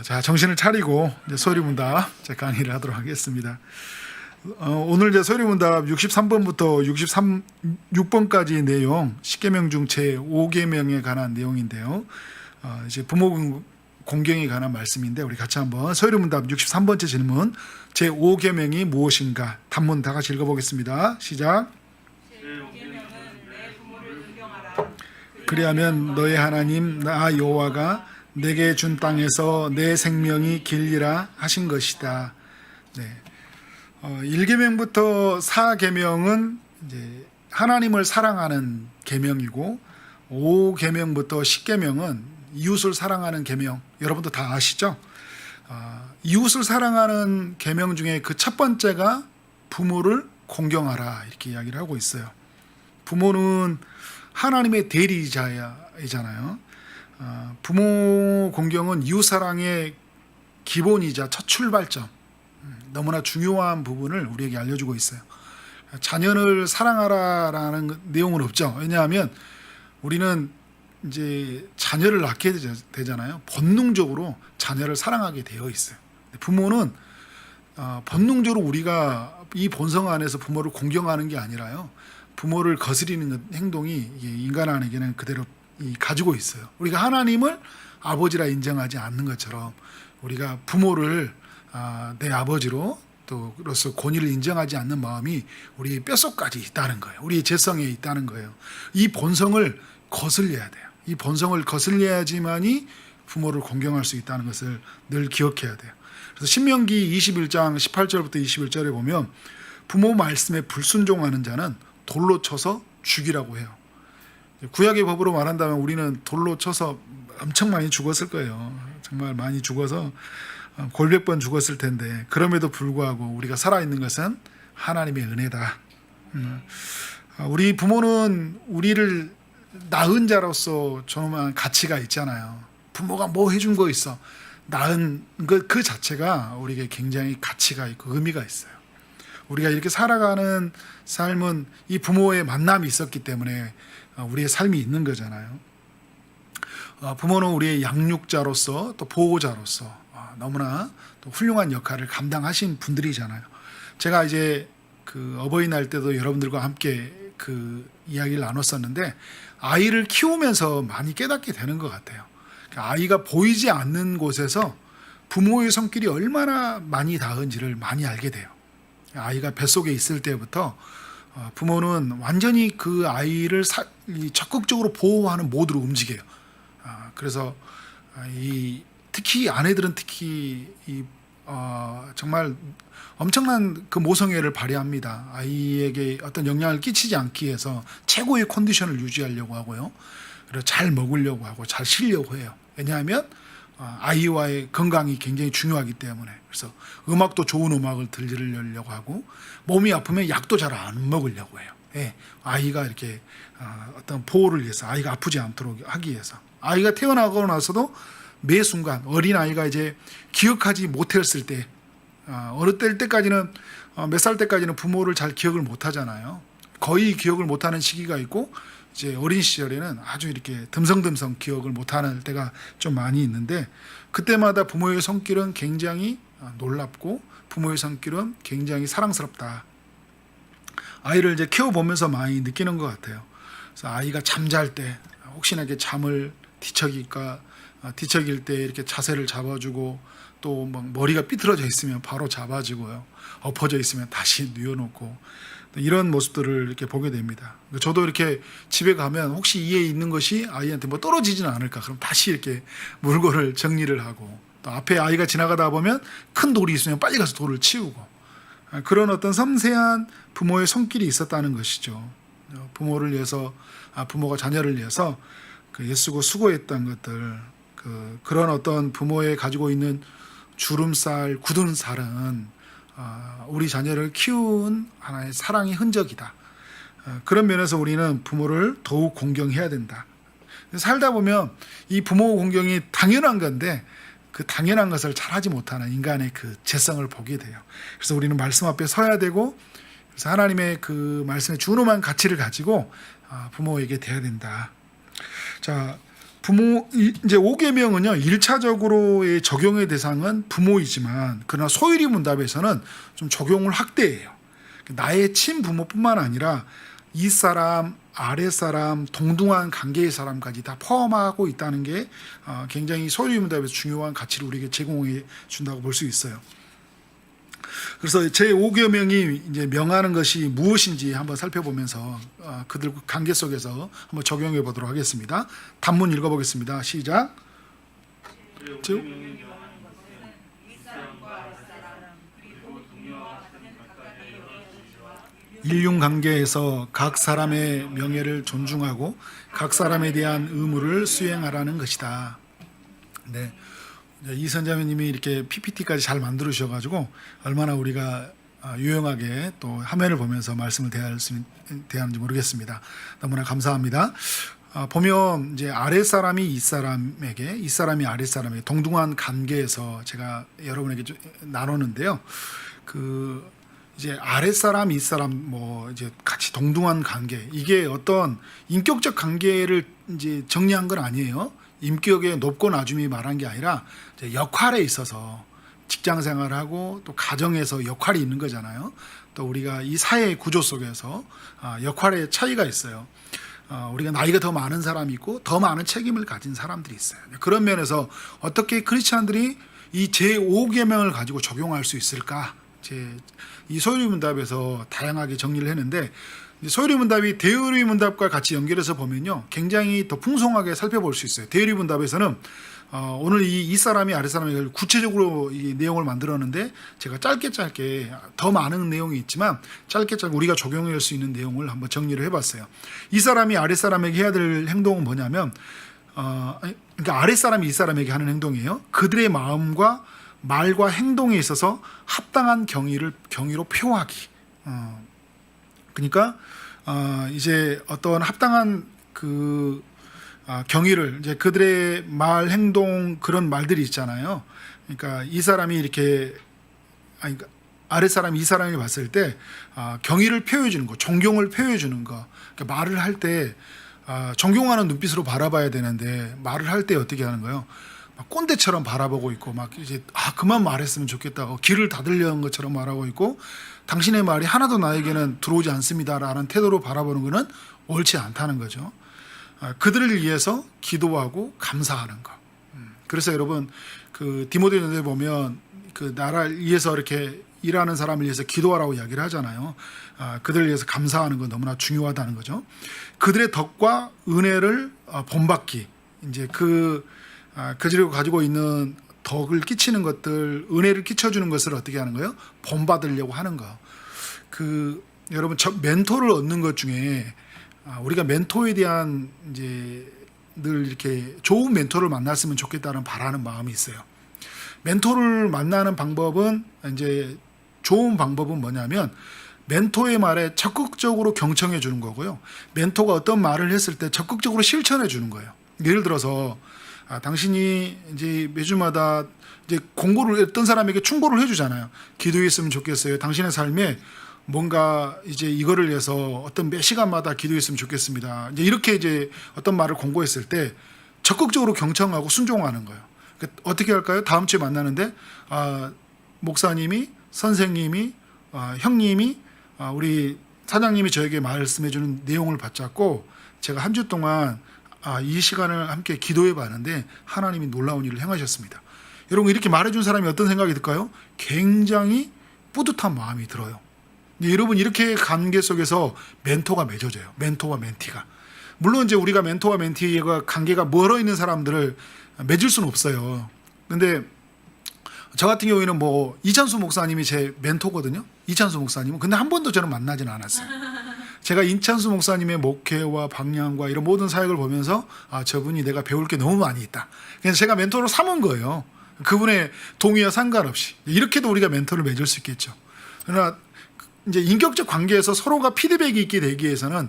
자, 정신을 차리고 이제 소리문답 제 강의를 하도록 하겠습니다. 오늘 이제 소리문답 63번부터 6번까지 내용 10계명 중 제 5계명에 관한 내용인데요. 이제 부모 공경에 관한 말씀인데 우리 같이 한번 소리문답 63번째 질문 제 5계명이 무엇인가 단문 다 같이 읽어보겠습니다. 시작. 그리하면 너의 하나님 나 여호와가 내게 준 땅에서 내 생명이 길리라 하신 것이다. 네. 1계명부터 4계명은 이제 하나님을 사랑하는 계명이고 5계명부터 10계명은 이웃을 사랑하는 계명. 여러분도 다 아시죠? 이웃을 사랑하는 계명 중에 그 첫 번째가 부모를 공경하라 이렇게 이야기를 하고 있어요. 부모는 하나님의 대리자이잖아요. 부모 공경은 이웃 사랑의 기본이자 첫 출발점, 너무나 중요한 부분을 우리에게 알려주고 있어요. 자녀를 사랑하라라는 내용은 없죠. 왜냐하면 우리는 이제 자녀를 낳게 되잖아요. 본능적으로 자녀를 사랑하게 되어 있어요. 부모는 본능적으로 우리가 이 본성 안에서 부모를 공경하는 게 아니라요. 부모를 거스리는 행동이 인간 안에게는 그대로 가지고 있어요. 우리가 하나님을 아버지라 인정하지 않는 것처럼 우리가 부모를 내 아버지로 또로서 권위를 인정하지 않는 마음이 우리 뼛속까지 있다는 거예요. 우리 재성에 있다는 거예요. 이 본성을 거슬려야 돼요. 이 본성을 거슬려야지만이 부모를 공경할 수 있다는 것을 늘 기억해야 돼요. 그래서 신명기 21장 18절부터 21절에 보면 부모 말씀에 불순종하는 자는 돌로 쳐서 죽이라고 해요. 구약의 법으로 말한다면 우리는 돌로 쳐서 엄청 많이 죽었을 거예요. 정말 많이 죽어서 골백 번 죽었을 텐데 그럼에도 불구하고 우리가 살아있는 것은 하나님의 은혜다. 우리 부모는 우리를 낳은 자로서 저놈한 가치가 있잖아요. 부모가 뭐 해준 거 있어. 낳은 그 자체가 우리에게 굉장히 가치가 있고 의미가 있어요. 우리가 이렇게 살아가는 삶은 이 부모의 만남이 있었기 때문에 우리의 삶이 있는 거잖아요. 부모는 우리의 양육자로서 또 보호자로서 너무나 또 훌륭한 역할을 감당하신 분들이잖아요. 제가 이제 그 어버이날 때도 여러분들과 함께 그 이야기를 나눴었는데 아이를 키우면서 많이 깨닫게 되는 것 같아요. 아이가 보이지 않는 곳에서 부모의 손길이 얼마나 많이 닿은지를 많이 알게 돼요. 아이가 뱃속에 있을 때부터 부모는 완전히 그 아이를 적극적으로 보호하는 모드로 움직여요. 그래서 특히 아내들은 특히 정말 엄청난 그 모성애를 발휘합니다. 아이에게 어떤 영향을 끼치지 않기 위해서 최고의 컨디션을 유지하려고 하고요. 그리고 잘 먹으려고 하고 잘 쉬려고 해요. 왜냐하면 아이와의 건강이 굉장히 중요하기 때문에. 그래서 음악도 좋은 음악을 들으려고 하고 몸이 아프면 약도 잘 안 먹으려고 해요. 예, 아이가 이렇게 어떤 보호를 위해서 아이가 아프지 않도록 하기 위해서. 아이가 태어나고 나서도 매 순간 어린 아이가 이제 기억하지 못했을 때 어느 때까지는 몇 살 때까지는 부모를 잘 기억을 못 하잖아요. 거의 기억을 못 하는 시기가 있고 이제 어린 시절에는 아주 이렇게 듬성듬성 기억을 못 하는 때가 좀 많이 있는데 그때마다 부모의 손길은 굉장히 놀랍고 부모의 손길은 굉장히 사랑스럽다. 아이를 이제 키워보면서 많이 느끼는 것 같아요. 그래서 아이가 잠잘 때 혹시나 이렇게 잠을 뒤척일 때 이렇게 자세를 잡아주고 또 막 머리가 삐뚤어져 있으면 바로 잡아주고요. 엎어져 있으면 다시 뉘어놓고 이런 모습들을 이렇게 보게 됩니다. 저도 이렇게 집에 가면 혹시 이에 있는 것이 아이한테 뭐 떨어지지는 않을까 그럼 다시 이렇게 물건을 정리를 하고 또 앞에 아이가 지나가다 보면 큰 돌이 있으면 빨리 가서 돌을 치우고 그런 어떤 섬세한 부모의 손길이 있었다는 것이죠. 부모를 위해서 부모가 자녀를 위해서 애쓰고 수고했던 것들 그런 어떤 부모의 가지고 있는 주름살, 굳은 살은 우리 자녀를 키운 하나의 사랑의 흔적이다. 그런 면에서 우리는 부모를 더욱 공경해야 된다. 살다 보면 이 부모 공경이 당연한 건데 그 당연한 것을 잘하지 못하는 인간의 그 죄성을 보게 돼요. 그래서 우리는 말씀 앞에 서야 되고 그래서 하나님의 그 말씀의 준엄한 가치를 가지고 부모에게 대해야 된다. 자, 이제 5계명은요, 1차적으로의 적용의 대상은 부모이지만, 그러나 소유리 문답에서는 좀 적용을 확대해요. 나의 친부모뿐만 아니라 윗사람, 아랫사람, 동등한 관계의 사람까지 다 포함하고 있다는 게 굉장히 소유리 문답에서 중요한 가치를 우리에게 제공해 준다고 볼 수 있어요. 그래서 제5계명이 이제 명하는 것이 무엇인지 한번 살펴보면서 그들 관계 속에서 한번 적용해 보도록 하겠습니다. 단문 읽어보겠습니다. 시작. 인륜 관계에서 각 사람의 명예를 존중하고 각 사람에 대한 의무를 수행하라는 것이다. 네. 이 선자매님이 이렇게 PPT까지 잘 만들으셔가지고 얼마나 우리가 유용하게 또 화면을 보면서 말씀을 대하는지 모르겠습니다. 너무나 감사합니다. 보면 이제 아랫사람이 윗사람에게, 윗사람이 아랫사람에게 동등한 관계에서 제가 여러분에게 나누는데요. 이제 아랫사람, 윗사람 뭐 이제 같이 동등한 관계, 이게 어떤 인격적 관계를 이제 정리한 건 아니에요. 인격의 높고 낮음이 말한 게 아니라 역할에 있어서 직장 생활하고 또 가정에서 역할이 있는 거잖아요. 또 우리가 이 사회 구조 속에서 역할의 차이가 있어요. 우리가 나이가 더 많은 사람이 있고 더 많은 책임을 가진 사람들이 있어요. 그런 면에서 어떻게 크리스찬들이 이 제5계명을 가지고 적용할 수 있을까? 이 소유리 문답에서 다양하게 정리를 했는데, 소유리 문답이 대유리 문답과 같이 연결해서 보면요, 굉장히 더 풍성하게 살펴볼 수 있어요. 대유리 문답에서는 오늘 이 사람이 아랫사람이 구체적으로 이 내용을 만들었는데, 제가 짧게 더 많은 내용이 있지만 짧게 우리가 적용할 수 있는 내용을 한번 정리를 해봤어요. 이 사람이 아랫사람에게 해야 될 행동은 뭐냐면, 그러니까 아랫사람이 이 사람에게 하는 행동이에요. 그들의 마음과 말과 행동에 있어서 합당한 경의로 표하기. 그러니까 이제 어떤 합당한 경의를, 이제 그들의 말, 행동, 그런 말들이 있잖아요. 그러니까 이 사람이 이렇게, 그러니까 아랫사람이 이 사람이 봤을 때 경의를 표해 주는 거, 존경을 표해 주는 거. 그러니까 말을 할 때 존경하는 눈빛으로 바라봐야 되는데, 말을 할 때 어떻게 하는 거예요? 막 꼰대처럼 바라보고 있고, 막 이제 그만 말했으면 좋겠다고 귀를 닫으려는 것처럼 말하고 있고, 당신의 말이 하나도 나에게는 들어오지 않습니다라는 태도로 바라보는 것은 옳지 않다는 거죠. 그들을 위해서 기도하고 감사하는 것. 그래서 여러분, 디모데전서에 보면 나라를 위해서 이렇게 일하는 사람을 위해서 기도하라고 이야기를 하잖아요. 그들을 위해서 감사하는 건 너무나 중요하다는 거죠. 그들의 덕과 은혜를 본받기. 이제 그들이 가지고 있는 덕을 끼치는 것들, 은혜를 끼쳐주는 것을 어떻게 하는 거예요? 본받으려고 하는 거. 여러분, 멘토를 얻는 것 중에 우리가 멘토에 대한 이제 늘 이렇게 좋은 멘토를 만났으면 좋겠다는 바라는 마음이 있어요. 멘토를 만나는 방법은, 이제 좋은 방법은 뭐냐면, 멘토의 말에 적극적으로 경청해 주는 거고요. 멘토가 어떤 말을 했을 때 적극적으로 실천해 주는 거예요. 예를 들어서 당신이 이제 매주마다 이제 공고를 어떤 사람에게 충고를 해주잖아요. 기도했으면 좋겠어요. 당신의 삶에 뭔가 이제 이거를 위해서 어떤 몇 시간마다 기도했으면 좋겠습니다. 이제 이렇게 이제 어떤 말을 공고했을 때 적극적으로 경청하고 순종하는 거예요. 그러니까 어떻게 할까요? 다음 주에 만나는데 목사님이, 선생님이, 형님이, 우리 사장님이 저에게 말씀해주는 내용을 받잡고 제가 한 주 동안 이 시간을 함께 기도해 봤는데 하나님이 놀라운 일을 행하셨습니다. 여러분, 이렇게 말해준 사람이 어떤 생각이 들까요? 굉장히 뿌듯한 마음이 들어요. 여러분, 이렇게 관계 속에서 멘토가 맺어져요. 멘토와 멘티가. 물론 이제 우리가 멘토와 멘티가 관계가 멀어 있는 사람들을 맺을 수는 없어요. 근데 저 같은 경우에는 이찬수 목사님이 제 멘토거든요. 이찬수 목사님은. 근데 한 번도 저는 만나지는 않았어요. 제가 이찬수 목사님의 목회와 방향과 이런 모든 사역을 보면서 저분이 내가 배울 게 너무 많이 있다. 그래서 제가 멘토로 삼은 거예요. 그분의 동의와 상관없이. 이렇게도 우리가 멘토를 맺을 수 있겠죠. 그러나 이제 인격적 관계에서 서로가 피드백이 있게 되기 위해서는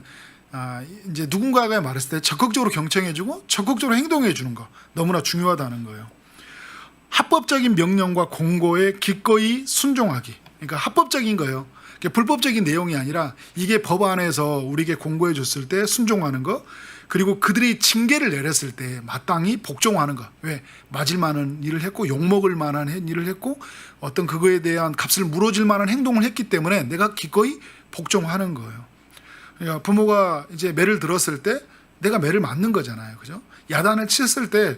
이제 누군가가 말했을 때 적극적으로 경청해주고 적극적으로 행동해주는 거 너무나 중요하다는 거예요. 합법적인 명령과 공고에 기꺼이 순종하기. 그러니까 합법적인 거예요. 불법적인 내용이 아니라 이게 법 안에서 우리에게 공고해 줬을 때 순종하는 거. 그리고 그들이 징계를 내렸을 때 마땅히 복종하는 것. 왜? 맞을 만한 일을 했고 욕먹을 만한 일을 했고 어떤 그거에 대한 값을 물어줄 만한 행동을 했기 때문에 내가 기꺼이 복종하는 거예요. 그러니까 부모가 이제 매를 들었을 때 내가 매를 맞는 거잖아요. 그죠? 야단을 쳤을 때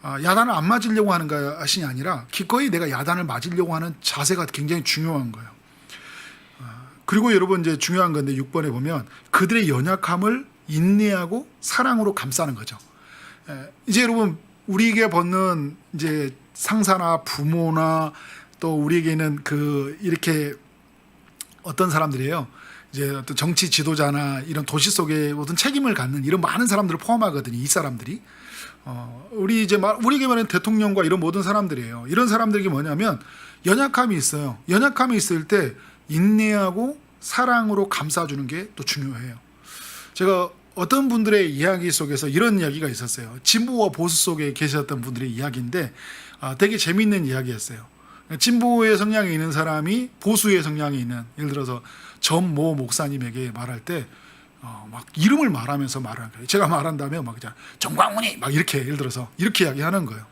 야단을 안 맞으려고 하는 것이 아니라 기꺼이 내가 야단을 맞으려고 하는 자세가 굉장히 중요한 거예요. 그리고 여러분 이제 중요한 건데 6번에 보면 그들의 연약함을 인내하고 사랑으로 감싸는 거죠. 이제 여러분 우리에게 받는 이제 상사나 부모나 또 우리에게는 그 이렇게 어떤 사람들이에요. 이제 어떤 정치 지도자나 이런 도시 속에 어떤 책임을 갖는 이런 많은 사람들을 포함하거든요. 이 사람들이 우리 이제 우리에게 말하는 대통령과 이런 모든 사람들이에요. 이런 사람들에게 뭐냐면 연약함이 있어요. 연약함이 있을 때 인내하고 사랑으로 감싸주는 게 또 중요해요. 제가 어떤 분들의 이야기 속에서 이런 이야기가 있었어요. 진보와 보수 속에 계셨던 분들의 이야기인데 되게 재미있는 이야기였어요. 진보의 성향이 있는 사람이 보수의 성향이 있는, 예를 들어서 전모 목사님에게 말할 때 막 이름을 말하면서 말하는 거예요. 제가 말한다면 막 그냥 정광훈이 막 이렇게 예를 들어서 이렇게 이야기하는 거예요.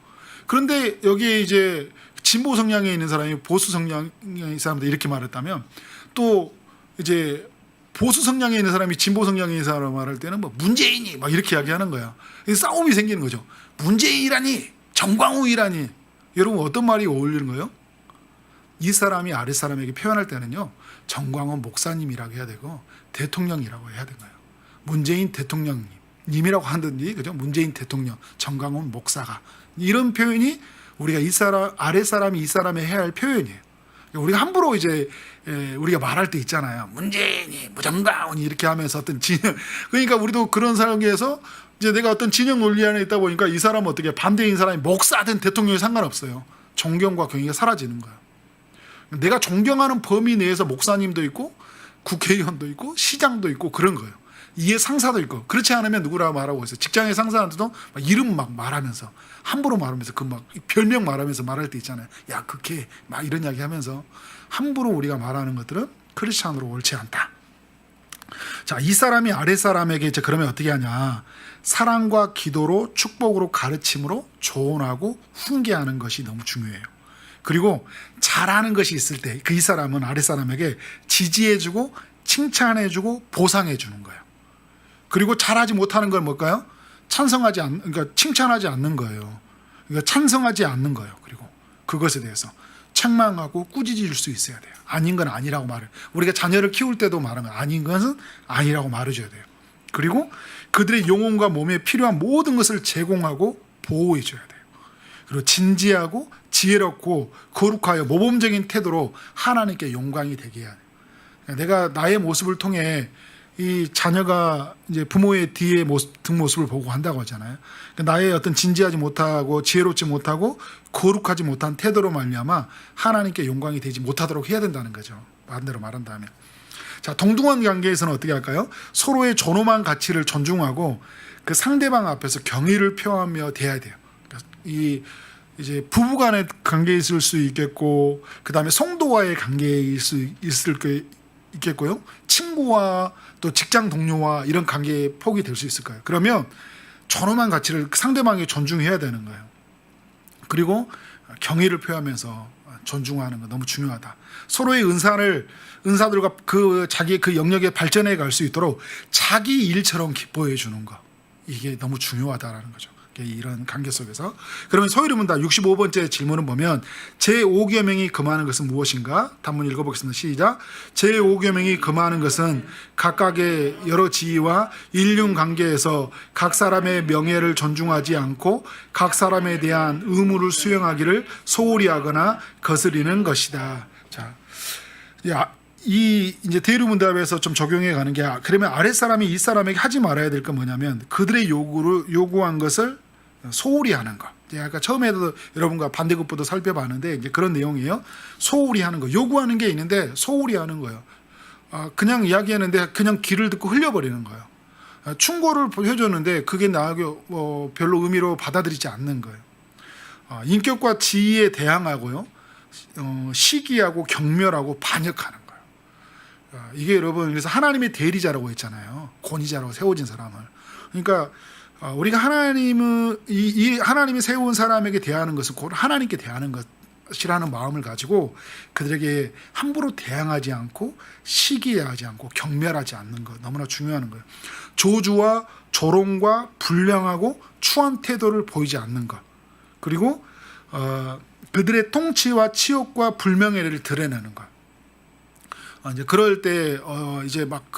그런데 여기에 이제 진보 성향에 있는 사람이 보수 성향의 사람한테 이렇게 말했다면 또 이제 보수 성향에 있는 사람이 진보 성향에 있는 사람 말할 때는 뭐 문재인이 막 이렇게 이야기하는 거야. 싸움이 생기는 거죠. 문재인이라니, 정광훈이라니. 여러분 어떤 말이 어울리는 거예요? 이 사람이 아랫 사람에게 표현할 때는요, 정광훈 목사님이라고 해야 되고 대통령이라고 해야 되는 거예요. 문재인 대통령님이라고 하든지, 그죠? 문재인 대통령, 정광훈 목사가, 이런 표현이 우리가 이 사람 아랫 사람이 이 사람에 해야 할 표현이에요. 우리가 함부로 이제 우리가 말할 때 있잖아요. 문재인이, 정광훈이 이렇게 하면서 어떤 진영, 그러니까 우리도 그런 상황에서 이제 내가 어떤 진영 논리 안에 있다 보니까 이 사람은 어떻게 반대인 사람이 목사든 대통령이 상관없어요. 존경과 경의가 사라지는 거예요. 내가 존경하는 범위 내에서 목사님도 있고 국회의원도 있고 시장도 있고 그런 거예요. 이해 상사도 있고. 그렇지 않으면 누구라고 말하고 있어요. 직장의 상사한테도 막 이름 막 말하면서 함부로 말하면서 그 막 별명 말하면서 말할 때 있잖아요. 야 그게 막 이런 이야기 하면서 함부로 우리가 말하는 것들은 크리스찬으로 옳지 않다. 자, 이 사람이 아랫 사람에게 이제 그러면 어떻게 하냐? 사랑과 기도로 축복으로 가르침으로 조언하고 훈계하는 것이 너무 중요해요. 그리고 잘하는 것이 있을 때 그 이 사람은 아랫 사람에게 지지해주고 칭찬해주고 보상해주는 거예요. 그리고 잘하지 못하는 걸 뭘까요? 그러니까 칭찬하지 않는 거예요. 그러니까 찬성하지 않는 거예요. 그리고 그것에 대해서 책망하고 꾸짖을 수 있어야 돼요. 아닌 건 아니라고 말해요. 우리가 자녀를 키울 때도 말하는 거예요. 아닌 것은 아니라고 말해줘야 돼요. 그리고 그들의 영혼과 몸에 필요한 모든 것을 제공하고 보호해줘야 돼요. 그리고 진지하고 지혜롭고 거룩하여 모범적인 태도로 하나님께 영광이 되게 해야 돼요. 내가 나의 모습을 통해 이 자녀가 이제 부모의 뒤에 뒷모습을 보고 한다고 하잖아요. 나의 어떤 진지하지 못하고 지혜롭지 못하고 거룩하지 못한 태도로 말미암아 하나님께 영광이 되지 못하도록 해야 된다는 거죠. 반대로 말한다면. 자, 동등한 관계에서는 어떻게 할까요? 서로의 존엄한 가치를 존중하고 그 상대방 앞에서 경의를 표하며 대해야 돼요. 이제 부부간의 관계에 있을 수 있겠고, 그 다음에 성도와의 관계에 있겠고요. 친구와 또 직장 동료와 이런 관계의 폭이 될 수 있을 거예요. 그러면 존엄한 가치를 상대방에게 존중해야 되는 거예요. 그리고 경의를 표하면서 존중하는 거 너무 중요하다. 서로의 은사들과 자기의 그 영역에 발전해 갈 수 있도록 자기 일처럼 기뻐해 주는 거. 이게 너무 중요하다라는 거죠. 이런 관계 속에서. 그러면 소위를 묻다 65번째 질문을 보면 제5계명이 금하는 것은 무엇인가? 단문 읽어보겠습니다. 시작. 제5계명이 금하는 것은 각각의 여러 지위와 인륜 관계에서 각 사람의 명예를 존중하지 않고 각 사람에 대한 의무를 수행하기를 소홀히 하거나 거스리는 것이다. 자, 이제 대류문답에서 좀 적용해 가는 게, 그러면 아랫 사람이 이 사람에게 하지 말아야 될 건 뭐냐면 그들의 요구한 것을 소홀히 하는 거. 아까 처음에도 여러분과 반대급부도 살펴봤는데 이제 그런 내용이에요. 소홀히 하는 거. 요구하는 게 있는데 소홀히 하는 거예요. 그냥 이야기하는데 그냥 귀를 듣고 흘려버리는 거예요. 충고를 해줬는데 그게 나에게 별로 의미로 받아들이지 않는 거예요. 인격과 지위에 대항하고요. 시기하고 경멸하고 반역하는 거예요. 이게 여러분, 그래서 하나님의 대리자라고 했잖아요. 권위자라고 세워진 사람을. 그러니까 우리가 이 하나님이 세운 사람에게 대하는 것은 곧 하나님께 대하는 것이라는 마음을 가지고 그들에게 함부로 대항하지 않고 시기하지 않고 경멸하지 않는 것 너무나 중요한 거예요. 조주와 조롱과 불량하고 추한 태도를 보이지 않는 것, 그리고 그들의 통치와 치욕과 불명예를 드러내는 것. 이제 그럴 때 이제 막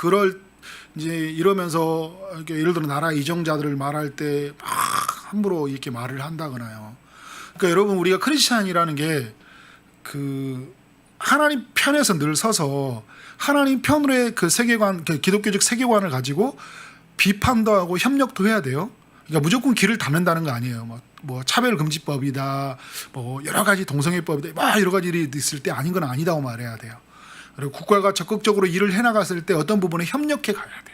이제 이러면서 이렇게 예를 들어 나라 이정자들을 말할 때 막 함부로 이렇게 말을 한다거나요. 그러니까 여러분, 우리가 크리스찬이라는 게 그 하나님 편에서 늘 서서 하나님 편으로의 그 세계관, 그 기독교적 세계관을 가지고 비판도 하고 협력도 해야 돼요. 그러니까 무조건 길을 닫는다는 거 아니에요. 뭐 차별금지법이다, 뭐 여러 가지 동성애법이다, 막 여러 가지 일이 있을 때 아닌 건 아니다고 말해야 돼요. 그리고 국가가 적극적으로 일을 해나갔을 때 어떤 부분에 협력해 가야 돼요.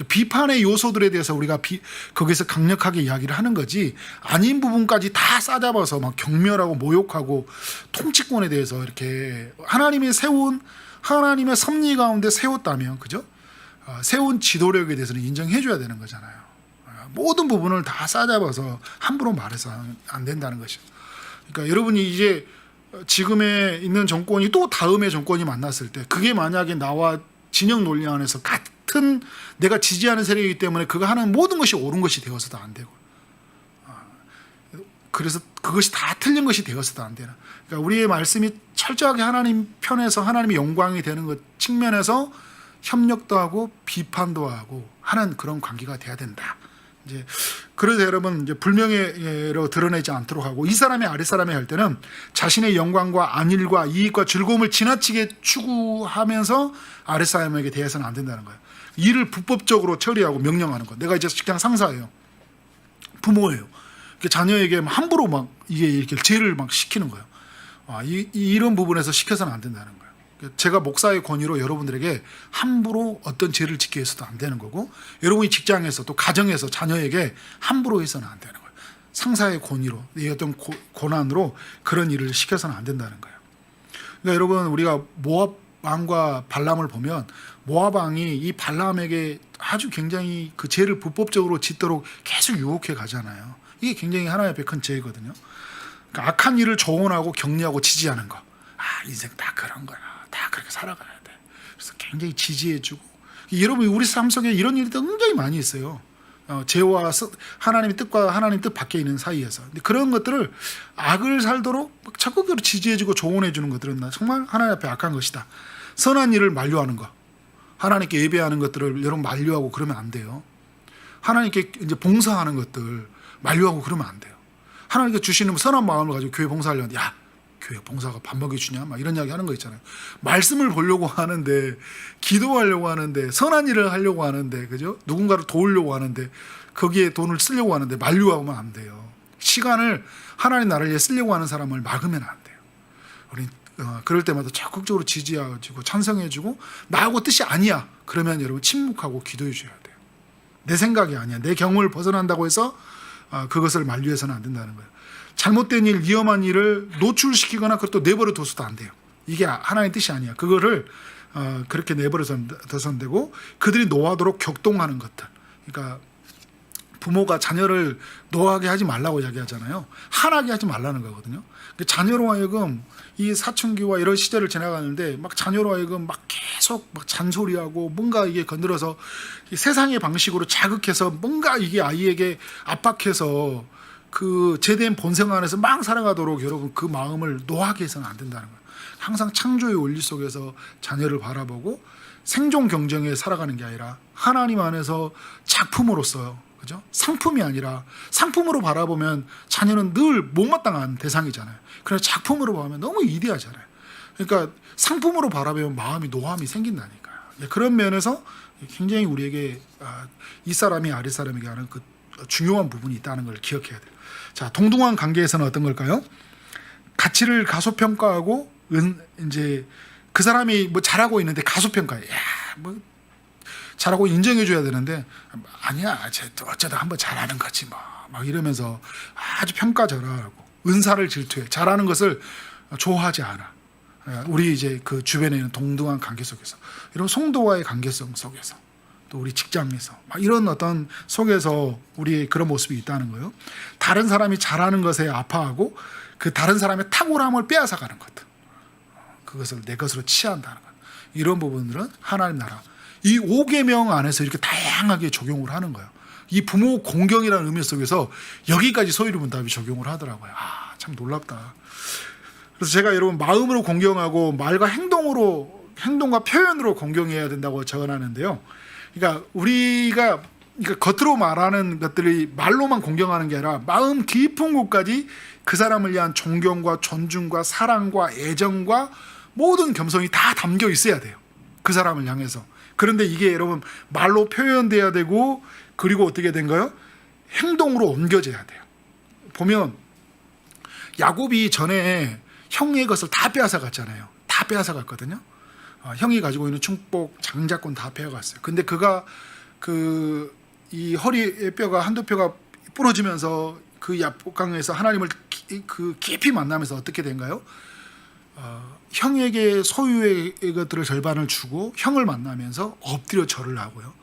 비판의 요소들에 대해서 우리가 거기서 강력하게 이야기를 하는 거지, 아닌 부분까지 다 싸잡아서 막 경멸하고 모욕하고 통치권에 대해서 이렇게 하나님이 세운 하나님의 섭리 가운데 세웠다면, 그죠? 세운 지도력에 대해서는 인정해 줘야 되는 거잖아요. 모든 부분을 다 싸잡아서 함부로 말해서 안 된다는 것이죠. 그러니까 여러분이 이제 지금에 있는 정권이 또 다음의 정권이 만났을 때 그게 만약에 나와 진영 논리 안에서 같은 내가 지지하는 세력이기 때문에 그가 하는 모든 것이 옳은 것이 되어서도 안 되고, 그래서 그것이 다 틀린 것이 되어서도 안 되는, 그러니까 우리의 말씀이 철저하게 하나님 편에서 하나님의 영광이 되는 것 측면에서 협력도 하고 비판도 하고 하는 그런 관계가 돼야 된다. 이제 그래서 여러분, 이제 불명예로 드러내지 않도록 하고, 이 사람이 아랫 사람이 할 때는 자신의 영광과 안일과 이익과 즐거움을 지나치게 추구하면서 아랫 사람에게 대해서는 안 된다는 거예요. 일을 불법적으로 처리하고 명령하는 거. 내가 이제 직장 상사예요, 부모예요. 자녀에게 함부로 막 이게 이렇게 죄를 막 시키는 거예요. 이런 부분에서 시켜서는 안 된다는 거예요. 제가 목사의 권위로 여러분들에게 함부로 어떤 죄를 짓게 해서도 안 되는 거고, 여러분이 직장에서 또 가정에서 자녀에게 함부로 해서는 안 되는 거예요. 상사의 권위로, 이 어떤 고난으로 그런 일을 시켜서는 안 된다는 거예요. 그러니까 여러분, 우리가 모압 왕과 발람을 보면 모압 왕이 이 발람에게 아주 굉장히 그 죄를 불법적으로 짓도록 계속 유혹해 가잖아요. 이게 굉장히 하나님 앞에 큰 죄거든요. 그러니까 악한 일을 조언하고 격려하고 지지하는 거. 인생 다 그런 거야. 다 그렇게 살아가야 돼. 그래서 굉장히 지지해주고, 여러분 우리 삶 속에 이런 일이 굉장히 많이 있어요. 죄와 하나님의 뜻과 하나님 뜻 밖에 있는 사이에서. 근데 그런 것들을 악을 살도록 적극적으로 지지해주고 조언해주는 것들은 정말 하나님 앞에 악한 것이다. 선한 일을 만류하는 거, 하나님께 예배하는 것들을 여러분 만류하고 그러면 안 돼요. 하나님께 이제 봉사하는 것들 만류하고 그러면 안 돼요. 하나님께 주시는 선한 마음을 가지고 교회 봉사하려는데, 야, 교회 봉사가 밥 먹여주냐? 막 이런 이야기 하는 거 있잖아요. 말씀을 보려고 하는데, 기도하려고 하는데, 선한 일을 하려고 하는데, 그죠? 누군가를 도우려고 하는데, 거기에 돈을 쓰려고 하는데 만류하면 안 돼요. 시간을 하나님 나라를 위해 쓰려고 하는 사람을 막으면 안 돼요. 우리 그럴 때마다 적극적으로 지지해주고 찬성해주고, 나하고 뜻이 아니야 그러면 여러분 침묵하고 기도해 줘야 돼요. 내 생각이 아니야, 내 경험을 벗어난다고 해서 그것을 만류해서는 안 된다는 거예요. 잘못된 일, 위험한 일을 노출시키거나 그것도 내버려 둬서도 안 돼요. 이게 하나님의 뜻이 아니야. 그거를 그렇게 내버려서는 안 되고, 그들이 노하도록 격동하는 것들. 그러니까 부모가 자녀를 노하게 하지 말라고 이야기하잖아요. 화나게 하지 말라는 거거든요. 자녀로 하여금 이 사춘기와 이런 시절을 지나가는데 막 자녀로 하여금 막 계속 막 잔소리하고 뭔가 이게 건드려서 세상의 방식으로 자극해서 뭔가 이게 아이에게 압박해서 그 제대한 본성 안에서 막 살아가도록 여러분 그 마음을 노하게 해서는 안 된다는 거예요. 항상 창조의 원리 속에서 자녀를 바라보고 생존 경쟁에 살아가는 게 아니라 하나님 안에서 작품으로서, 그죠? 상품이 아니라, 상품으로 바라보면 자녀는 늘 못마땅한 대상이잖아요. 그래서 작품으로 보면 너무 이대하잖아요. 그러니까 상품으로 바라보면 마음이 노함이 생긴다니까요. 그런 면에서 굉장히 우리에게 이 사람이 아랫 사람에게 하는 그 중요한 부분이 있다는 걸 기억해야 돼요. 자, 동등한 관계에서는 어떤 걸까요? 가치를 가소평가하고, 이제 그 사람이 뭐 잘하고 있는데 가소평가해. 야, 뭐 잘하고 인정해줘야 되는데, 아니야, 쟤 어쩌다 한번 잘하는 거지 뭐, 막 이러면서 아주 평가절하하고 은사를 질투해. 잘하는 것을 좋아하지 않아. 우리 이제 그 주변에 있는 동등한 관계 속에서, 이런 성도와의 관계성 속에서 또 우리 직장에서 막 이런 어떤 속에서 우리의 그런 모습이 있다는 거예요. 다른 사람이 잘하는 것에 아파하고 그 다른 사람의 탁월함을 빼앗아가는 것, 그것을 내 것으로 취한다는 것, 이런 부분들은 하나님 나라 이 5계명 안에서 이렇게 다양하게 적용을 하는 거예요. 이 부모 공경이라는 의미 속에서 여기까지 소유문답이 적용을 하더라고요. 참 놀랍다. 그래서 제가 여러분 마음으로 공경하고 말과 행동과 표현으로 공경해야 된다고 적어놨는데요. 그러니까 우리가 겉으로 말하는 것들이 말로만 공경하는 게 아니라 마음 깊은 곳까지 그 사람을 위한 존경과 존중과 사랑과 애정과 모든 겸손이 다 담겨 있어야 돼요. 그 사람을 향해서. 그런데 이게 여러분 말로 표현돼야 되고, 그리고 어떻게 된가요? 행동으로 옮겨져야 돼요. 보면 야곱이 전에 형의 것을 다 빼앗아 갔잖아요. 다 빼앗아 갔거든요. 형이 가지고 있는 축복, 장자권 다 빼앗았어요. 근데 그가 이 허리의 뼈가 한두 뼈가 부러지면서 그 야복강에서 하나님을 깊이 만나면서 어떻게 된가요? 형에게 소유의 것들을 절반을 주고 형을 만나면서 엎드려 절을 하고요.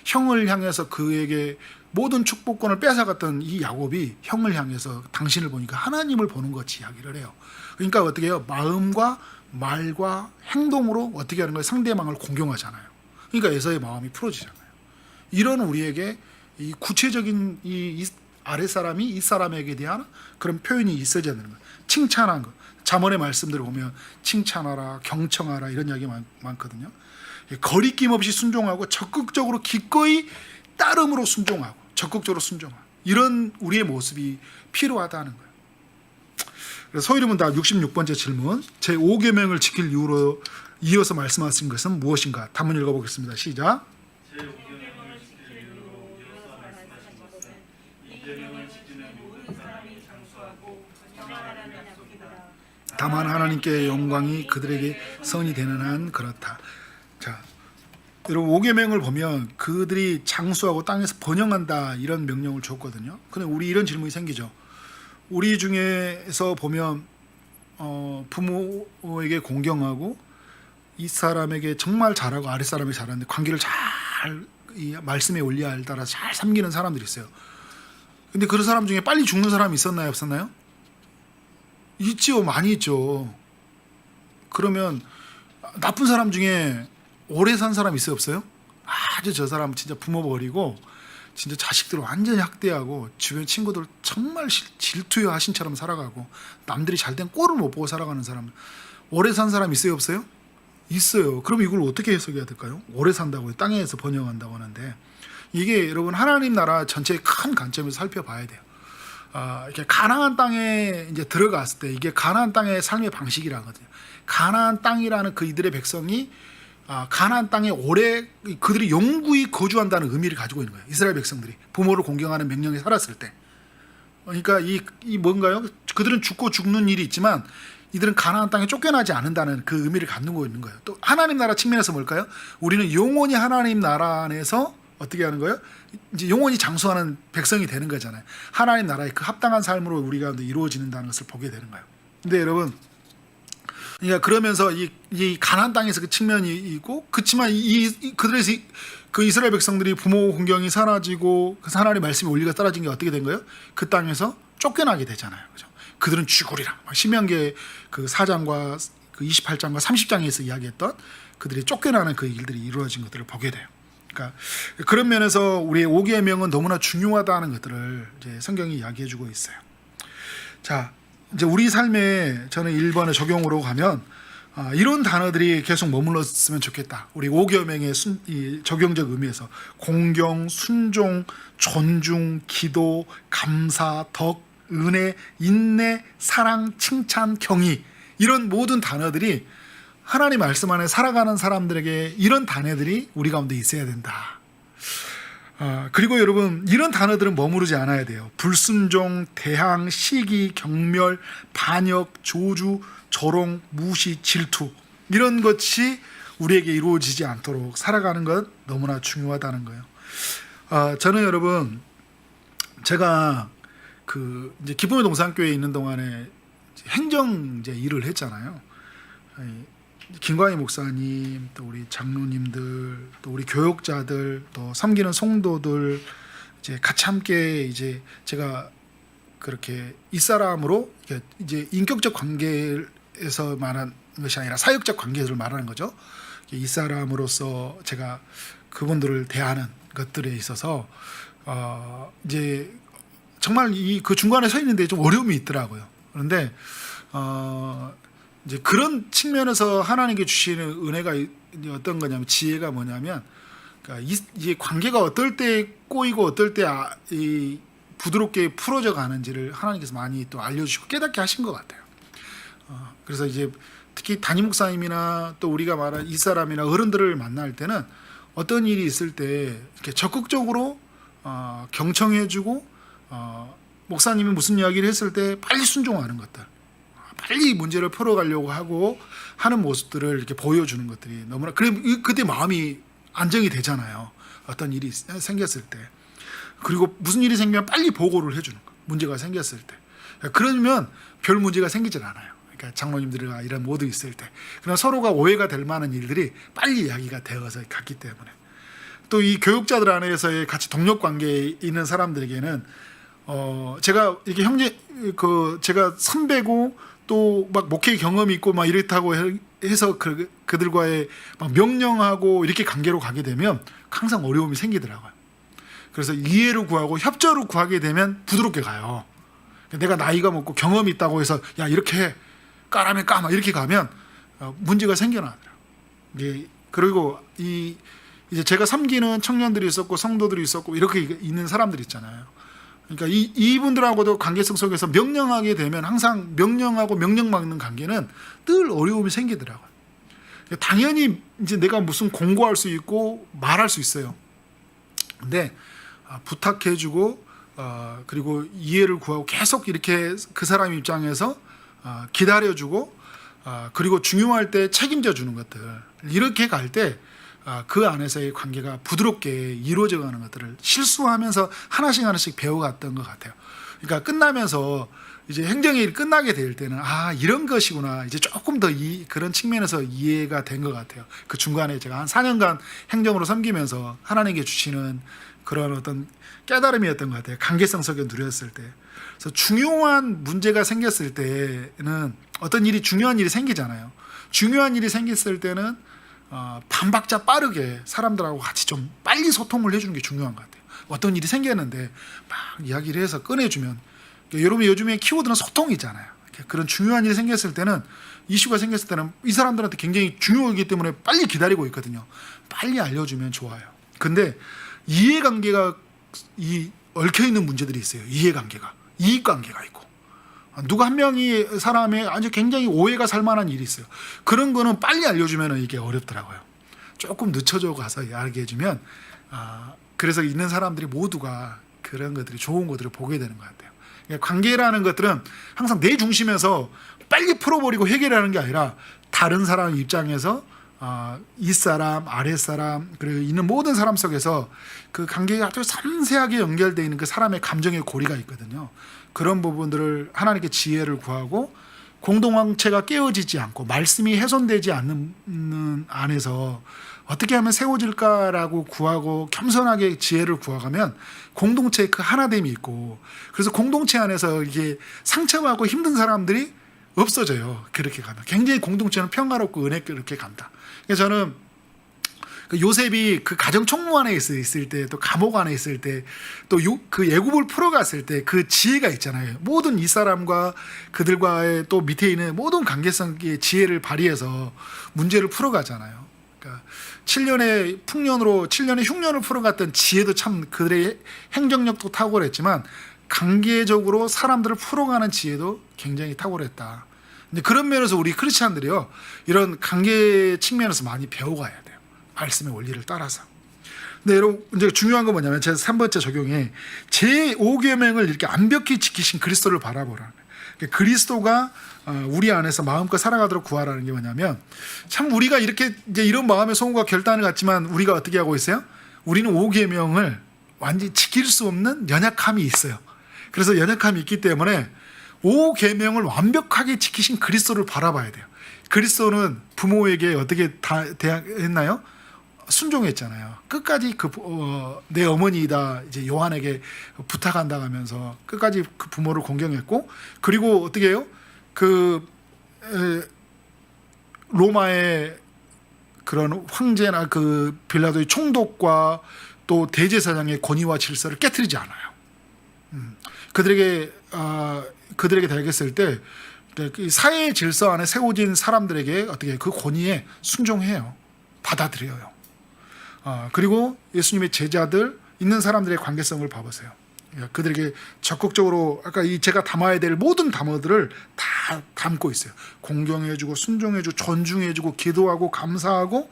형을 향해서 그에게 모든 축복권을 뺏어갔던 이 야곱이 형을 향해서 당신을 보니까 하나님을 보는 것이 이야기를 해요. 그러니까 어떻게 해요? 마음과 말과 행동으로 어떻게 하는 거예요? 상대방을 공경하잖아요. 그러니까 에서의 마음이 풀어지잖아요. 이런 우리에게 이 구체적인 이 아랫사람이 이 사람에게 대한 그런 표현이 있어야 되는 거예요. 칭찬한 것. 잠언의 말씀들을 보면 칭찬하라, 경청하라 이런 이야기 많거든요. 거리낌 없이 순종하고 적극적으로 기꺼이 따름으로 순종하고 적극적으로 순종하고 이런 우리의 모습이 필요하다는 거예요. 그래서 소위름은 다 66번째 질문, 제5계명을 지킬 이유로 이어서 말씀하신 것은 무엇인가? 단문 읽어보겠습니다. 시작. 제5계명을 지킬 이유로 이어서 말씀하신 것은 이 계명을 지키는 모든 사람이 장수하고 평안하라는 약속이다. 다만 하나님께 영광이 그들에게 선이 되는 한 그렇다. 자, 여러분 5계명을 보면 그들이 장수하고 땅에서 번영한다 이런 명령을 줬거든요. 근데 우리 이런 질문이 생기죠. 우리 중에서 보면 부모에게 공경하고 이 사람에게 정말 잘하고 아랫사람이 잘하는데 관계를 잘 이 말씀의 원리에 따라 잘 섬기는 사람들이 있어요. 근데 그런 사람 중에 빨리 죽는 사람이 있었나요? 없었나요? 있죠. 많이 있죠. 그러면 나쁜 사람 중에 오래 산 사람 있어요? 없어요? 아주 저 사람 진짜 부모 버리고 진짜 자식들 완전히 학대하고 주변 친구들 정말 질투의 하신처럼 살아가고 남들이 잘된 꼴을 못 보고 살아가는 사람, 오래 산 사람 있어요? 없어요? 있어요. 그럼 이걸 어떻게 해석해야 될까요? 오래 산다고 땅에서 번영한다고 하는데 이게 여러분 하나님 나라 전체의 큰 관점에서 살펴봐야 돼요. 이렇게 가나안 땅에 이제 들어갔을 때 이게 가나안 땅의 삶의 방식이라거든요. 가나안 땅이라는 그 이들의 백성이 가나안 땅에 오래 그들이 영구히 거주한다는 의미를 가지고 있는 거예요. 이스라엘 백성들이 부모를 공경하는 명령에 살았을 때. 그러니까 이 뭔가요? 그들은 죽고 죽는 일이 있지만 이들은 가나안 땅에 쫓겨나지 않는다는 그 의미를 갖고 있는 거예요. 또 하나님 나라 측면에서 뭘까요? 우리는 영원히 하나님 나라 안에서 어떻게 하는 거예요? 이제 영원히 장수하는 백성이 되는 거잖아요. 하나님 나라의 그 합당한 삶으로 우리가 이루어지는다는 것을 보게 되는 거예요. 근데 여러분, 그러니까 그러면서 이 가나안 땅에서 그 측면이 있고, 그렇지만 그들의 그 이스라엘 백성들이 부모 공경이 사라지고 그 하나님의 말씀이 원리가 떨어진 게 어떻게 된 거예요? 그 땅에서 쫓겨나게 되잖아요. 그죠? 그들은 죽으리라. 신명기의 그 4장과 그 28장과 30장에서 이야기했던 그들이 쫓겨나는 그 일들이 이루어진 것들을 보게 돼요. 그러니까 그런 면에서 우리의 5계명은 너무나 중요하다는 것들을 이제 성경이 이야기해주고 있어요. 자, 이제 우리 삶에 저는 1번의 적용으로 가면 이런 단어들이 계속 머물렀으면 좋겠다. 우리 5계명의 이 적용적 의미에서 공경, 순종, 존중, 기도, 감사, 덕, 은혜, 인내, 사랑, 칭찬, 경의, 이런 모든 단어들이 하나님 말씀 안에 살아가는 사람들에게 이런 단어들이 우리 가운데 있어야 된다. 그리고 여러분, 이런 단어들은 머무르지 않아야 돼요. 불순종, 대항, 시기, 경멸, 반역, 조주, 조롱, 무시, 질투, 이런 것이 우리에게 이루어지지 않도록 살아가는 것 너무나 중요하다는 거예요. 저는 여러분, 제가 이제 기쁨의 동산교회에 있는 동안에 행정 이제 일을 했잖아요. 김광희 목사님, 또 우리 장로님들, 또 우리 교역자들, 또 섬기는 성도들 이제 같이 함께 이제 제가 그렇게 이 사람으로 이제 인격적 관계에서 말하는 것이 아니라 사역적 관계를 말하는 거죠. 이 사람으로서 제가 그분들을 대하는 것들에 있어서 이제 정말 그 중간에 서 있는데 좀 어려움이 있더라고요. 그런데 이제 그런 측면에서 하나님께 주시는 은혜가 어떤 거냐면 지혜가 뭐냐면 그러니까 이 관계가 어떨 때 꼬이고 어떨 때 이 부드럽게 풀어져 가는지를 하나님께서 많이 또 알려주시고 깨닫게 하신 것 같아요. 그래서 이제 특히 담임 목사님이나 또 우리가 말한 이 사람이나 어른들을 만날 때는 어떤 일이 있을 때 이렇게 적극적으로 경청해주고 목사님이 무슨 이야기를 했을 때 빨리 순종하는 것들, 빨리 문제를 풀어가려고 하고 하는 모습들을 이렇게 보여주는 것들이 너무나 그때 마음이 안정이 되잖아요. 어떤 일이 생겼을 때. 그리고 무슨 일이 생기면 빨리 보고를 해주는 거. 문제가 생겼을 때. 그러면 별 문제가 생기질 않아요. 그러니까 장로님들과 이런 모두 있을 때. 그러나 서로가 오해가 될 만한 일들이 빨리 이야기가 되어서 갔기 때문에. 또 이 교육자들 안에서의 같이 동력 관계에 있는 사람들에게는 제가 이렇게 제가 선배고 또 막 목회 경험이 있고 막 이렇다고 해서 그들과의 막 명령하고 이렇게 관계로 가게 되면 항상 어려움이 생기더라고요. 그래서 이해를 구하고 협조를 구하게 되면 부드럽게 가요. 내가 나이가 먹고 경험이 있다고 해서 야 이렇게 해 까라면 까마 이렇게 가면 문제가 생겨나더라고요. 그리고 이제 제가 섬기는 청년들이 있었고 성도들이 있었고 이렇게 있는 사람들 있잖아요. 그러니까 이분들하고도 관계성 속에서 명령하게 되면 항상 명령하고 명령받는 관계는 늘 어려움이 생기더라고요. 당연히 이제 내가 무슨 공고할 수 있고 말할 수 있어요. 근데 부탁해주고 그리고 이해를 구하고 계속 이렇게 그 사람 입장에서 기다려주고 그리고 중요할 때 책임져 주는 것들 이렇게 갈 때 그 안에서의 관계가 부드럽게 이루어져 가는 것들을 실수하면서 하나씩 배워갔던 것 같아요. 그러니까 끝나면서 이제 행정이 끝나게 될 때는 이런 것이구나 이제 조금 더 그런 측면에서 이해가 된 것 같아요. 그 중간에 제가 한 4년간 행정으로 섬기면서 하나님께 주시는 그런 어떤 깨달음이었던 것 같아요. 관계성 속에 누렸을 때. 그래서 중요한 문제가 생겼을 때는 어떤 중요한 일이 생기잖아요. 중요한 일이 생겼을 때는 반박자 빠르게 사람들하고 같이 좀 빨리 소통을 해주는 게 중요한 것 같아요. 어떤 일이 생겼는데 막 이야기를 해서 꺼내주면 여러분 요즘에 키워드는 소통이잖아요. 그런 중요한 일이 생겼을 때는 이슈가 생겼을 때는 이 사람들한테 굉장히 중요하기 때문에 빨리 기다리고 있거든요. 빨리 알려주면 좋아요. 근데 이해관계가 얽혀있는 문제들이 있어요. 이해관계가 이익관계가 있고 누가 한 명이 사람의 아주 굉장히 오해가 살 만한 일이 있어요. 그런 거는 빨리 알려주면 이게 어렵더라고요. 조금 늦춰져 가서 알게 해주면 그래서 있는 사람들이 모두가 그런 것들이 좋은 것들을 보게 되는 것 같아요. 그러니까 관계라는 것들은 항상 내 중심에서 빨리 풀어버리고 해결하는 게 아니라 다른 사람 입장에서 윗사람, 아랫사람 그리고 있는 모든 사람 속에서 그 관계가 아주 섬세하게 연결되어 있는 그 사람의 감정의 고리가 있거든요. 그런 부분들을 하나님께 지혜를 구하고 공동체가 깨어지지 않고 말씀이 훼손되지 않는 안에서 어떻게 하면 세워질까라고 구하고 겸손하게 지혜를 구하가면 공동체의 그 하나됨이 있고 그래서 공동체 안에서 이게 상처받고 힘든 사람들이 없어져요. 그렇게 가면 굉장히 공동체는 평화롭고 은혜롭게 간다. 그래서 저는 요셉이 그 가정 총무 안에 있을 때 또 감옥 안에 있을 때 또 그 애굽을 풀어갔을 때 그 지혜가 있잖아요. 모든 이 사람과 그들과의 또 밑에 있는 모든 관계성의 지혜를 발휘해서 문제를 풀어가잖아요. 그러니까 7년의 풍년으로 7년의 흉년을 풀어갔던 지혜도 참 그들의 행정력도 탁월했지만 관계적으로 사람들을 풀어가는 지혜도 굉장히 탁월했다. 근데 그런 면에서 우리 크리스찬들이요 이런 관계 측면에서 많이 배워가야 돼요. 말씀의 원리를 따라서. 근데 여러분 이제 중요한 건 뭐냐면 제 3번째 적용에 제5계명을 이렇게 완벽히 지키신 그리스도를 바라보라는 거예요. 그리스도가 우리 안에서 마음껏 살아가도록 구하라는 게 뭐냐면 참 우리가 이렇게 이제 이런 마음의 소원과 결단을 갖지만 우리가 어떻게 하고 있어요? 우리는 5계명을 완전히 지킬 수 없는 연약함이 있어요. 그래서 연약함이 있기 때문에 5계명을 완벽하게 지키신 그리스도를 바라봐야 돼요. 그리스도는 부모에게 어떻게 대했나요? 순종했잖아요. 끝까지 내 어머니다 이제 요한에게 부탁한다 하면서 끝까지 그 부모를 공경했고, 그리고 어떻게 해요? 로마의 그런 황제나 그 빌라도의 총독과 또 대제사장의 권위와 질서를 깨트리지 않아요. 그들에게 대했을 때 사회의 질서 안에 세워진 사람들에게 어떻게 그 권위에 순종해요. 받아들여요. 그리고 예수님의 제자들 있는 사람들의 관계성을 봐보세요. 그들에게 적극적으로 아까 제가 담아야 될 모든 담어들을 다 담고 있어요. 공경해주고 순종해주고 존중해주고 기도하고 감사하고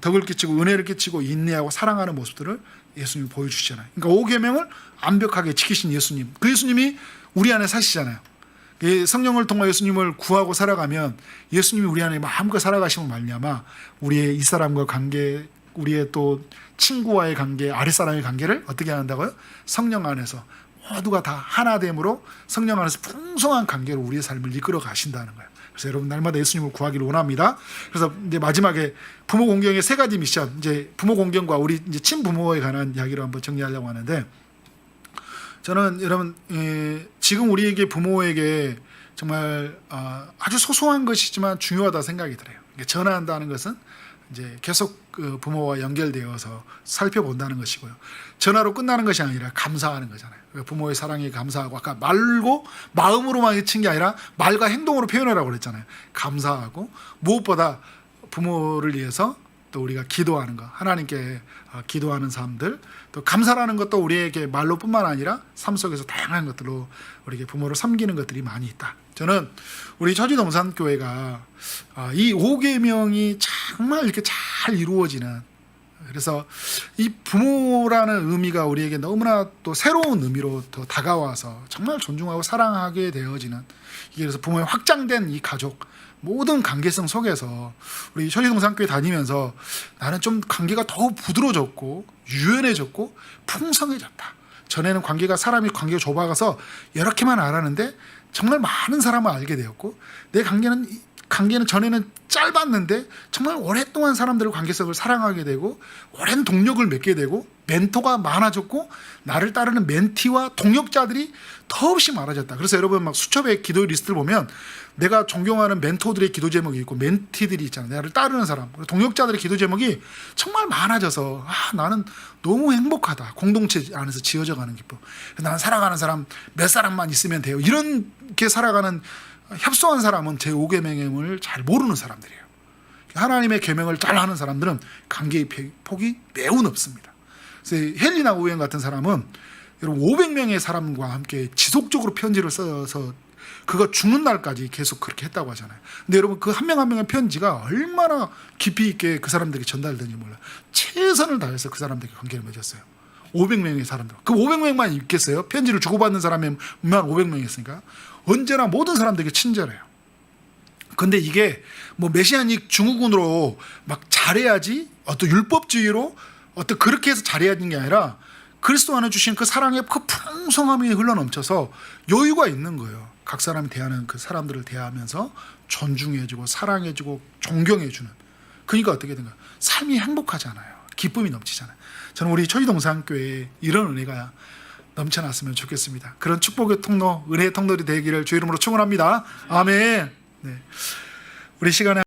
덕을 끼치고 은혜를 끼치고 인내하고 사랑하는 모습들을 예수님이 보여주시잖아요. 그러니까 5계명을 완벽하게 지키신 예수님, 그 예수님이 우리 안에 사시잖아요. 성령을 통해 예수님을 구하고 살아가면 예수님이 우리 안에 마음껏 살아가시면 말미암아 우리의 이 사람과 관계, 우리의 또 친구와의 관계, 아랫사람의 관계를 어떻게 한다고요? 성령 안에서 모두가 다 하나됨으로 성령 안에서 풍성한 관계로 우리의 삶을 이끌어 가신다는 거예요. 그래서 여러분 날마다 예수님을 구하기를 원합니다. 그래서 이제 마지막에 부모 공경의 3가지 미션, 이제 부모 공경과 우리 이제 친부모에 관한 이야기를 한번 정리하려고 하는데, 저는 여러분 지금 우리에게 부모에게 정말 아주 소소한 것이지만 중요하다 생각이 들어요. 전화한다는 것은 이제 계속 그 부모와 연결되어서 살펴본다는 것이고요. 전화로 끝나는 것이 아니라 감사하는 거잖아요. 부모의 사랑에 감사하고, 아까 말고 마음으로만 외친 게 아니라 말과 행동으로 표현하라고 그랬잖아요. 감사하고, 무엇보다 부모를 위해서 또 우리가 기도하는 것, 하나님께 기도하는 삶들, 또 감사라는 것도 우리에게 말로뿐만 아니라 삶 속에서 다양한 것들로 우리에게 부모를 섬기는 것들이 많이 있다. 저는 우리 처지동산교회가 이 5계명이 정말 이렇게 잘 이루어지는, 그래서 이 부모라는 의미가 우리에게 너무나 또 새로운 의미로 더 다가와서 정말 존중하고 사랑하게 되어지는, 이게 그래서 부모의 확장된 이 가족, 모든 관계성 속에서 우리 처지동산교회 다니면서 나는 좀 관계가 더욱 부드러워졌고 유연해졌고 풍성해졌다. 전에는 사람이 관계가 좁아가서 이렇게만 알았는데 정말 많은 사람을 알게 되었고, 내 관계는 전에는 짧았는데 정말 오랫동안 사람들의 관계성을 사랑하게 되고 오랜 동력을 맺게 되고 멘토가 많아졌고 나를 따르는 멘티와 동역자들이 더없이 많아졌다. 그래서 여러분 막 수첩의 기도 리스트를 보면 내가 존경하는 멘토들의 기도 제목이 있고 멘티들이 있잖아요. 나를 따르는 사람, 동역자들의 기도 제목이 정말 많아져서 나는 너무 행복하다. 공동체 안에서 지어져 가는 기쁨. 나는 살아가는 사람 몇 사람만 있으면 돼요. 이렇게 살아가는 협소한 사람은 제 5계명을 잘 모르는 사람들이에요. 하나님의 계명을 잘 하는 사람들은 관계의 폭이 매우 넓습니다. 그래서 헬리나 오웬 같은 사람은 여러분 500명의 사람과 함께 지속적으로 편지를 써서 그가 죽는 날까지 계속 그렇게 했다고 하잖아요. 근데 여러분 그 한 명 한 명의 편지가 얼마나 깊이 있게 그 사람들에게 전달되는지 몰라요. 최선을 다해서 그 사람들에게 관계를 맺었어요. 500명의 사람들. 그 500명만 있겠어요? 편지를 주고받는 사람이면 500명이 있으니까. 언제나 모든 사람들에게 친절해요. 근데 이게 뭐 메시아닉 증후군으로 막 잘해야지, 어떤 율법주의로 어떤 그렇게 해서 잘해야지는 게 아니라 그리스도 안에 주신 그 사랑의 그 풍성함이 흘러넘쳐서 여유가 있는 거예요. 각 사람이 대하는 그 사람들을 대하면서 존중해주고 사랑해주고 존경해주는. 그러니까 어떻게 된가? 삶이 행복하잖아요. 기쁨이 넘치잖아요. 저는 우리 처지동산교회에 이런 은혜가 넘쳐났으면 좋겠습니다. 그런 축복의 통로, 은혜의 통로들이 되기를 주의 이름으로 축원합니다. 아멘. 네. 우리 시간에